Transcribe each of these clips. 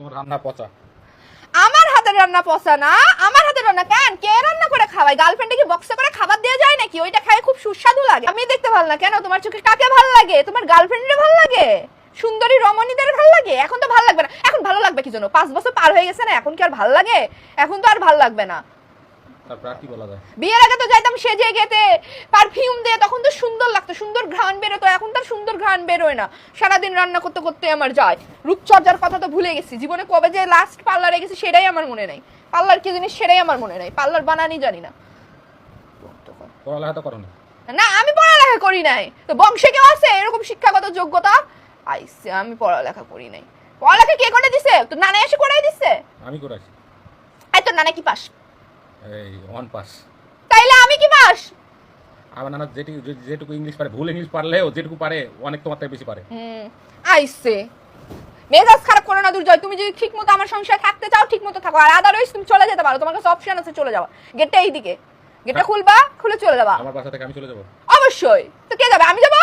তোমার রান্না পচা। আমার হাতের রান্না পচা না, আমার হাতের রান্না কেন কে রান্না করে খাওয়ায়? গার্লফ্রেন্ডে কি বক্সে করে খাবার দেওয়া যায় নাকি? ওইটা খায় খুব সুস্বাদু লাগে। আমি দেখতে ভালো না কেন? তোমার চোখে কাকে ভালো লাগে? তোমার গার্লফ্রেন্ডের ভালো লাগে? সুন্দরী রমণীদের ভালো লাগে? এখন তো ভালো লাগবে না। এখন ভালো লাগবে কি জন্য? 5 বছর পার হয়ে গেছে না, এখন কি আর ভালো লাগে? এখন তো আর ভালো লাগবে না। তারপর আর কি বলা যায়? বিয়ের আগে তো যাইতাম সেজে গেতে, পারফিউম দিয়ে, তখন তো সুন্দর লাগতো, সুন্দর ঘ্রাণ বেরোতো। এখন তো আর সুন্দর ঘ্রাণ বেরোয় না। সারাদিন রান্না করতে করতে আমার যায়। রূপচর্চার কথা তো ভুলে গেছি। জীবনে কবে যে লাস্ট পার্লারে গেছি সেটাই আমার মনে নাই। পার্লার কি জিনিস সেটাই আমার মনে নাই। পার্লার বানানি জানি না। পড়ালেখা তো করো না? না, আমি পড়ালেখা করি নাই। তো বংশে কেউ আছে এরকম শিক্ষাগত যোগ্যতা? আইসে, আমি পড়ালেখা করি নাই। পড়ালেখা কে করে দিছে? তোর নানা এসে করাই দিছে? আমি করেছি। এই তোর নানা কি পাস? এই 1 পাস। তাইলে আমি কি পাস? আমার নানা যেটুকু ইংলিশ পারে, ভুল ইংলিশ পারলেও যেটুকু পারে অনেক তোমার থেকে বেশি পারে। আইসে, মেজাজ খারাপ করো না দুর্জয়। তুমি যদি ঠিক মতো আমার সংসারে থাকতে চাও ঠিক মতো থাকো, আর আদারওয়াইজ তুমি চলে যেতে পারো। তোমার কাছে অপশন আছে চলে যাওয়া। গেটটা এইদিকে, গেটটা খুলবা, খুলে চলে যাবা। আমার বাসা থেকে আমি চলে যাব? অবশ্যই। তো কে যাবে? আমি যাব।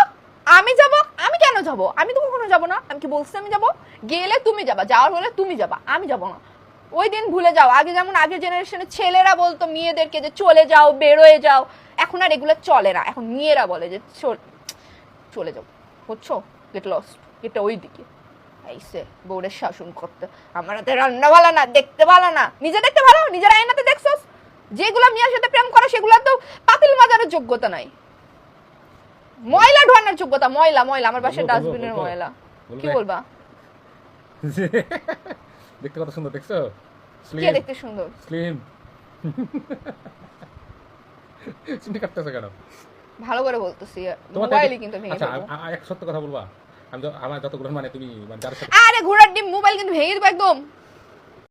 আমি যাব। আমি কেন যাব? আমি তো কখনো যাব না। আমি কি বলছি আমি যাব? গেলে তুমি যাবা, যাওয়ার হলে তুমি যাবা, আমি যাব না। ওই দিন ভুলে যাও। আগে যেমন আগের জেনারেশনের ছেলেরা বলতো মেয়েদেরকে যে চলে যাও, বেরোয় যাও, এখন আর এগুলো চলে না। এখন মেয়েরা বলে যে চলে যাও। বুঝছো? গেট লস্ট, গেটটা ওই দিকে। আইসে বউরের শাসন করতে। আমার হাতে রান্না ভালো না, দেখতে ভালো না। নিজে দেখতে ভালো, নিজের আয়নাতে দেখছস? যেগুলা মেয়ের সাথে প্রেম করে সেগুলা তো পাতিল মাজারের যোগ্যতা নাই। ময়লা ঢোয়ানোর যোগ্যতা। ময়লা ময়লা আমার বাসার ডাস্টবিনের ময়লা। কি বলবা? দেখতে কত সুন্দর, দেখছো? কে দেখতে সুন্দর? স্লিম। চিন্তা করতেছে কেন? ভালো করে বলতেছি। মোবাইলই কিন্তু ভেঙে আচ্ছা, দেবো। এক সত্য কথা বলবা। আমি তো আমার যতগুলো মানে তুমি মানে যার সাথে আরে ঘোড়ার ডিম, মোবাইল কিন্তু ভেঙে দেবো একদম।